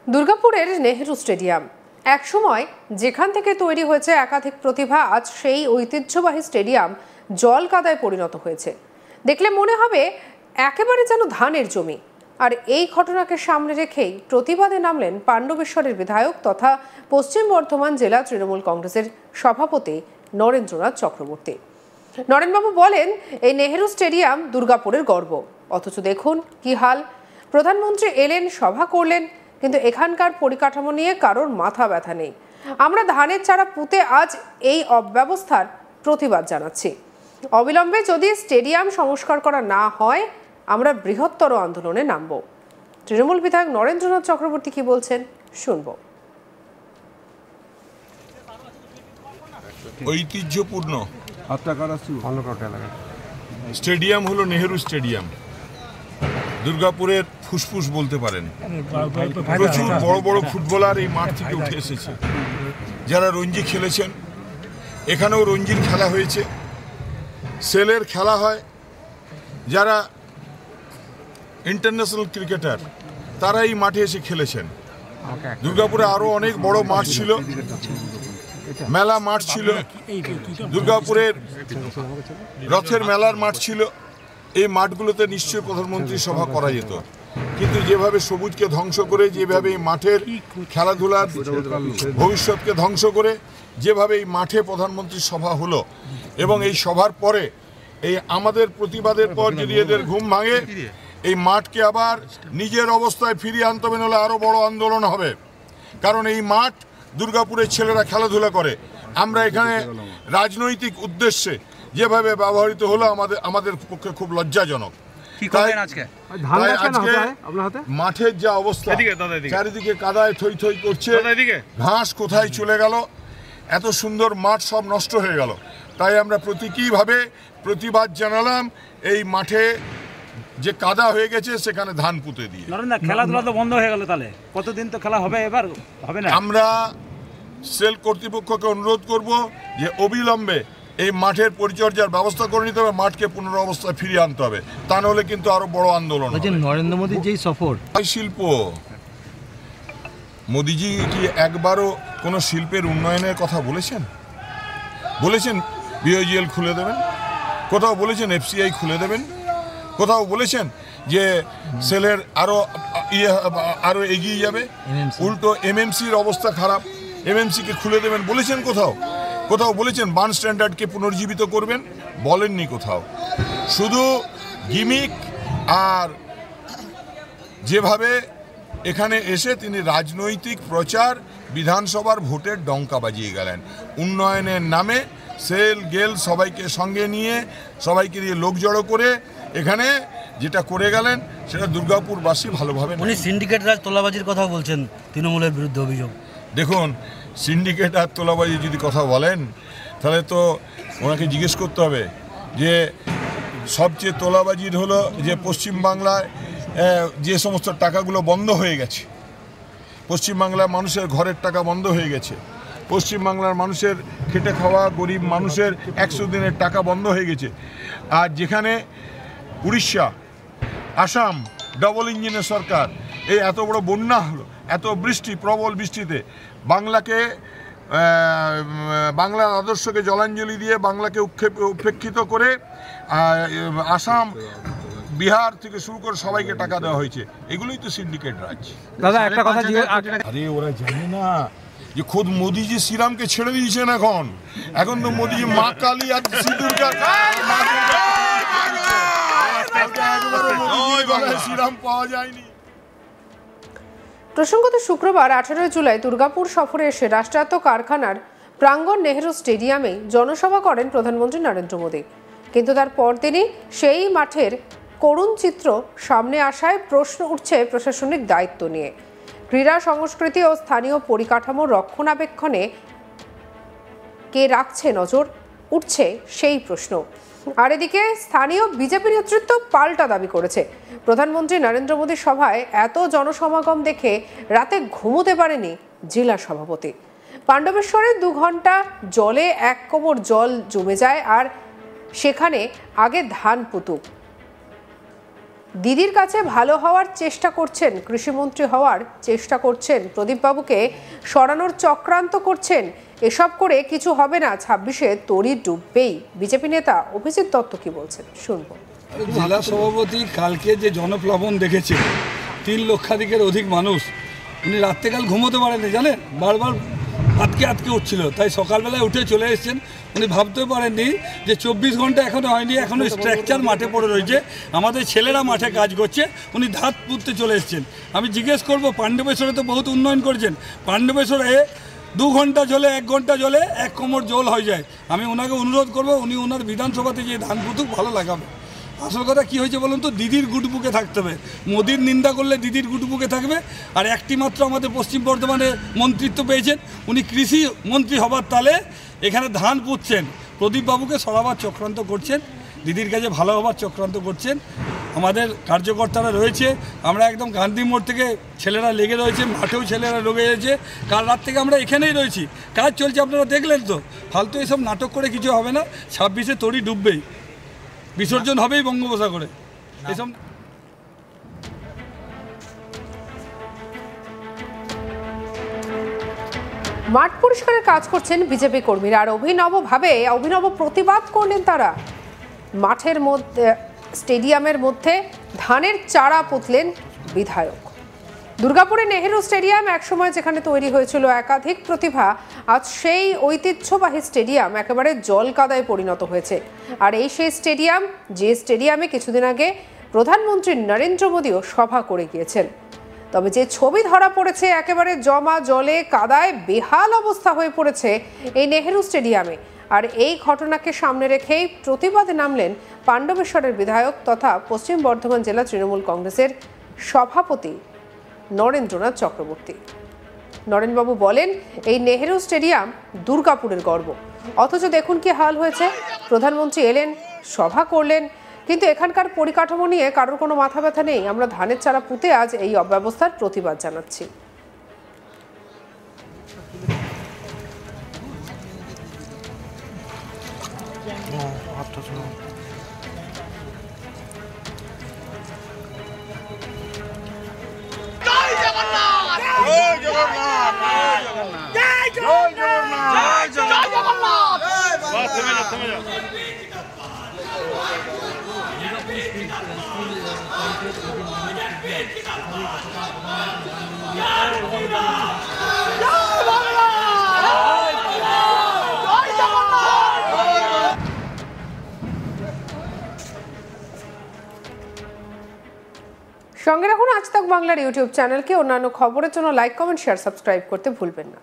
দুর্গাপুরের নেহেরু স্টেডিয়াম একসময় যেখান থেকে তৈরি হয়েছে একাধিক প্রতিভা, আজ সেই ঐতিহ্যবাহী স্টেডিয়াম জল কাদায় পরিণত হয়েছে। দেখলে মনে হবে একেবারে যেন ধানের জমি। আর এই ঘটনাকে সামনে রেখেই প্রতিবাদে নামলেন পাণ্ডবেশ্বরের বিধায়ক তথা পশ্চিম বর্ধমান জেলা তৃণমূল কংগ্রেসের সভাপতি নরেন্দ্রনাথ চক্রবর্তী। নরেনবাবু বলেন, এই নেহেরু স্টেডিয়াম দুর্গাপুরের গর্ব, অথচ দেখুন কি হাল। প্রধানমন্ত্রী এলেন, সভা করলেন, কিন্তু এখানকার পরিকাঠামো নিয়ে কারোর মাথা ব্যথা নেই। আমরা ধানের চারা পুঁতে আজ এই অব্যবস্থার প্রতিবাদ জানাচ্ছি। অবিলম্বে যদি স্টেডিয়াম সংস্কার করা না হয়, আমরা বৃহত্তর আন্দোলনে নামব। তৃণমূল বিধায়ক নরেন্দ্রনাথ চক্রবর্তী কি বলছেন শুনব। ঐতিহ্যপূর্ণ স্টেডিয়াম হলো নেহেরু স্টেডিয়াম, দুর্গাপুরের ফুসফুস বলতে পারেন। প্রচুর বড় বড় ফুটবলার এই মাঠ থেকে উঠে এসেছে, যারা রঞ্জি খেলেছেন। এখানেও রঞ্জির খেলা হয়েছে, সেলের খেলা হয়। যারা ইন্টারন্যাশনাল ক্রিকেটার তারা এই মাঠে এসে খেলেছেন। দুর্গাপুরে আরও অনেক বড় মাঠ ছিল, মেলা মাঠ ছিল, দুর্গাপুরের রথের মেলার মাঠ ছিল। এই মাঠগুলোতে নিশ্চয়ই প্রধানমন্ত্রী সভা করা যেত, কিন্তু যেভাবে সবুজকে ধ্বংস করে, যেভাবে এই মাঠের খেলাধুলার ভবিষ্যৎকে ধ্বংস করে, যেভাবে এই মাঠে প্রধানমন্ত্রীর সভা হলো, এবং এই সভার পরে এই আমাদের প্রতিবাদের পর যদি এদের ঘুম ভাঙে, এই মাঠকে আবার নিজের অবস্থায় ফিরিয়ে আনতে হবে, নাহলে আরও বড় আন্দোলন হবে। কারণ এই মাঠ দুর্গাপুরের ছেলেরা খেলাধুলা করে। আমরা এখানে রাজনৈতিক উদ্দেশ্যে যেভাবে ব্যবহৃত হলো আমাদের পক্ষে খুব লজ্জাজনক। মাঠের যা অবস্থা, চারিদিকে কাদায় থই থই করছে, ঘাস কোথায় চলে গেল, এত সুন্দর মাঠ সব নষ্ট হয়ে গেল। তাই আমরা প্রতীকীভাবে প্রতিবাদ জানালাম। এই মাঠে যে কাদা হয়ে গেছে সেখানে ধান পুঁতে দিয়ে। খেলাধুলা তো বন্ধ হয়ে গেল, তাহলে কতদিন তো খেলা হবে? এবার হবে না। আমরা সেল কর্তৃপক্ষকে অনুরোধ করব যে অবিলম্বে এই মাঠের পরিচর্যার ব্যবস্থা করে নিতে হবে, মাঠকে পুনরবস্থায় ফিরিয়ে আনতে হবে, তা নাহলে কিন্তু আরো বড় আন্দোলন হবে। নরেন্দ্র মোদীর যেই সফর, শিল্প, মোদিজি কি একবারও কোনো শিল্পের উন্নয়নের কথা বলেছেন? বিওজিএল খুলে দেবেন, কোথাও বলেছেন এফসিআই খুলে দেবেন, কোথাও বলেছেন যে সেলের আরো এগিয়ে যাবে। উল্টো এমএমসির অবস্থা খারাপ, এমএমসিকে খুলে দেবেন বলেছেন কোথাও বলেছেন বার্ন স্ট্যান্ডার্ডকে পুনর্জীবিত করবেন? বলেননি কোথাও। শুধু গিমিক, আর যেভাবে এখানে এসে তিনি রাজনৈতিক প্রচার, বিধানসভার ভোটের ডঙ্কা বাজিয়ে গেলেন। উন্নয়নের নামে সেল গেল সবাইকে সঙ্গে নিয়ে, সবাইকে দিয়ে লোক জড়ো করে এখানে যেটা করে গেলেন, সেটা দুর্গাপুরবাসী ভালোভাবে। উনি সিন্ডিকেট রাজ, তোলাবাজির কথা বলছেন, তৃণমূলের বিরুদ্ধে অভিযোগ। দেখুন, সিন্ডিকেট আর তোলাবাজি যদি কথা বলেন, তাহলে তো ওনাকে জিজ্ঞেস করতে হবে যে সবচেয়ে তোলাবাজির হলো যে পশ্চিমবাংলায় যে সমস্ত টাকাগুলো বন্ধ হয়ে গেছে, পশ্চিমবাংলার মানুষের ঘরের টাকা বন্ধ হয়ে গেছে, পশ্চিমবাংলার মানুষের খেটে খাওয়া গরিব মানুষের 100 দিনের টাকা বন্ধ হয়ে গেছে। আর যেখানে উড়িষ্যা, আসাম ডবল ইঞ্জিনের সরকার, এই এত বড় বন্যা হলো, এত বৃষ্টি, প্রবল বৃষ্টিতে বাংলার আদর্শকে জলাঞ্জলি দিয়ে বাংলাকে উপেক্ষিত করে আসাম, বিহার থেকে শুরু করে সবাইকে টাকা দেওয়া হয়েছে। এগুলোই তো সিন্ডিকেট রাজ। দাদা একটা কথা, আরে ওরা জানে না যে খোদ মোদিজি শ্রীরামকে ছেড়ে দিয়েছেন। এখন তো মোদিজি মা কালী আর শ্রীরাম পাওয়া যায়নি। প্রসঙ্গত শুক্রবার 18 জুলাই দুর্গাপুর সফরে এসে রাষ্ট্রায়ত্ত কারখানার প্রাঙ্গণ নেহেরু স্টেডিয়ামে জনসভা করেন প্রধানমন্ত্রী নরেন্দ্র মোদী। কিন্তু তার পরদিনই সেই মাঠের করুণ চিত্র সামনে আসায় প্রশ্ন উঠছে প্রশাসনিক দায়িত্ব নিয়ে। ক্রীড়া সংস্কৃতি ও স্থানীয় পরিকাঠামো রক্ষণাবেক্ষণে কে রাখছে নজর, উঠছে সেই প্রশ্ন। আর এদিকে স্থানীয় বিজেপি নেতৃত্ব পাল্টা দাবি করেছে। প্রধানমন্ত্রী নরেন্দ্র মোদীর সভায় এত জনসমাগম দেখে রাতে ঘুমোতে পারেনি জেলা সভাপতি। পাণ্ডবেশ্বরে 2 ঘন্টা জলে 1 কোমর জল জমে যায়, আর সেখানে আগে ধান পুতুক। দিদির কাছে ভালো হওয়ার চেষ্টা করছেন, কৃষিমন্ত্রী হওয়ার চেষ্টা করছেন, প্রদীপবাবুকে সরানোর চক্রান্ত করছেন। এসব করে কিছু হবে না, 26-এ তরি ডুববেই। বিজেপি নেতা অভিজিৎ দত্ত কি বলছেন শুনবো। জেলা সভাপতি কালকে যে জনপ্লাবন দেখেছে, 3 লক্ষাধিকের অধিক মানুষ, উনি রাত্রেকাল ঘুমোতে পারেননি, জানেন, বারবার আটকে উঠছিল। তাই সকালবেলায় উঠে চলে এসেছেন। উনি ভাবতে পারেননি যে 24 ঘন্টা এখনো হয়নি, এখনো স্ট্রাকচার মাঠে পড়ে রয়েছে, আমাদের ছেলেরা মাঠে কাজ করছে, উনি ধাত পুঁততে চলে এসেছেন। আমি জিজ্ঞেস করবো, পাণ্ডবেশ্বরে তো বহুত উন্নয়ন করেছেন, পাণ্ডবেশ্বরে 2 ঘন্টা জলে 1 ঘন্টা জলে 1 কোমর জল হয়ে যায়। আমি ওনাকে অনুরোধ করবো, উনি ওনার বিধানসভাতে যে ধান পুতুক ভালো লাগাবে। আসল কথা কী হয়েছে বলুন তো, দিদির গুটবুকে থাকতে হবে। মোদির নিন্দা করলে দিদির গুটবুকে থাকবে। আর একটি মাত্র আমাদের পশ্চিম বর্ধমানে মন্ত্রিত্ব পেয়েছেন, উনি কৃষি মন্ত্রী হবার তালে এখানে ধান পুঁতছেন, প্রদীপবাবুকে সরাবার চক্রান্ত করছেন, দিদির কাছে ভালো হবার চক্রান্ত করছেন। আমাদের কার্যকর্তারা রয়েছে, আমরা একদম গান্ধী মোড় থেকে ছেলেরা লেগে রয়েছে, মাঠেও ছেলেরা লেগে রয়েছে। কাল রাত থেকে আমরা এখানেই রয়েছি, কাজ চলছে, আপনারা দেখলেন তো। ফালতু এসব নাটক করে কিছু হবে না, 26-এ তরি ডুববেই, বিসর্জন হবেই বঙ্গোপসাগরে। এসব মাঠ পরিষ্কারের কাজ করছেন বিজেপি কর্মীরা, আর অভিনব প্রতিবাদ করলেন তারা। মাঠের মধ্যে, স্টেডিয়ামের মধ্যে ধানের চারা পুঁতলেন বিধায়ক। দুর্গাপুরে নেহেরু স্টেডিয়াম একসময় যেখানে তৈরি হয়েছিল একাধিক প্রতিভা, আজ সেই ঐতিহ্যবাহী স্টেডিয়াম একেবারে জল কাদায় পরিণত হয়েছে। আর এই সেই স্টেডিয়াম, যে স্টেডিয়ামে কিছুদিন আগে প্রধানমন্ত্রী নরেন্দ্র মোদীও সভা করে গিয়েছেন। তবে যে ছবি ধরা পড়েছে, একেবারে জমা জলে কাদায় বেহাল অবস্থা হয়ে পড়েছে এই নেহেরু স্টেডিয়ামে। আর এই ঘটনাকে সামনে রেখেই প্রতিবাদে নামলেন পাণ্ডবেশ্বরের বিধায়ক তথা পশ্চিম বর্ধমান জেলা তৃণমূল কংগ্রেসের সভাপতি নরেন্দ্রনাথ চক্রবর্তী। নরেনবাবু বলেন, এই নেহেরু স্টেডিয়াম দুর্গাপুরের গর্ব, অথচ দেখুন কি হাল হয়েছে। প্রধানমন্ত্রী এলেন, সভা করলেন, কিন্তু এখানকার পরিকাঠামো নিয়ে কারোর কোনো মাথা ব্যথা নেই। আমরা ধানের চারা পুঁতে আজ এই অব্যবস্থার প্রতিবাদ জানাচ্ছি। সঙ্গে রাখুন আজ তাক বাংলার ইউটিউব চ্যানেলকে। অন্যান্য খবরের জন্য লাইক, কমেন্ট, শেয়ার, সাবস্ক্রাইব করতে ভুলবেন না।